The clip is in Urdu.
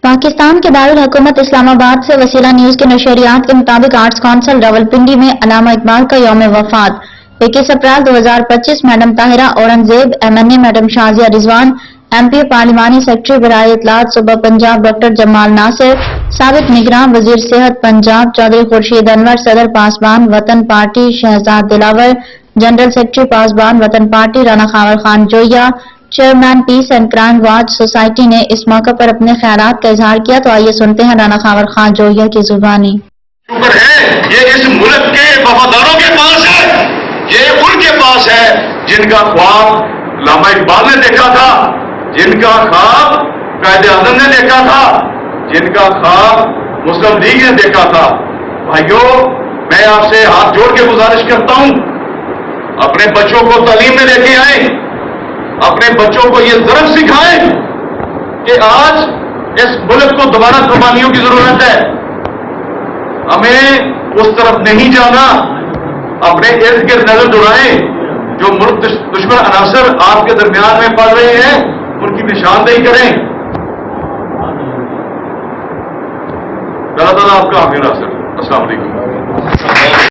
پاکستان کے دارالحکومت اسلام آباد سے وسیلہ نیوز کے نشریات کے مطابق آرٹس کونسل راولپنڈی میں علامہ اقبال کا یوم وفات 21 اپریل 2025 madam Tahira Aurangzeb MNA madam Shazia Rizwan MP پارلیمانی سیکرٹری برائے اطلاعات صوبہ پنجاب ڈاکٹر جمال ناصر سابق نگراں وزیر صحت پنجاب چودھری خورشید انور صدر پاسبان وطن پارٹی شہزاد دلاور جنرل سیکرٹری پاسبان وطن party Rana Khawar Khan Joya chairman P C and crime watch society نے اس موقع پر اپنے خیالات کا اظہار کیا تو آئیے سنتے ہیں رانا خاور خان جویا کی زبانی. شکر ہے یہ اس ملک کے وفاداروں کے پاس ہے، یہ ان کے پاس ہے جن کا خواب علامہ اقبال نے دیکھا تھا، جن کا خواب قائد اعظم نے دیکھا تھا، جن کا خواب مسلم لیگ نے دیکھا تھا. بھائیوں، میں آپ سے ہاتھ جوڑ کے گزارش کرتا ہوں، اپنے بچوں کو تعلیم میں لے کے آئیں، اپنے بچوں کو یہ ضرب سکھائیں کہ آج اس ملک کو دوبارہ قربانیوں کی ضرورت ہے. ہمیں اس طرف نہیں جانا، اپنے ارد گرد نظر دوڑائیں. جو ملک دشمن عناصر آپ کے درمیان میں پڑ رہے ہیں ان کی نشاندہی کریں. اللہ تعالیٰ آپ کا حافظ. السلام علیکم.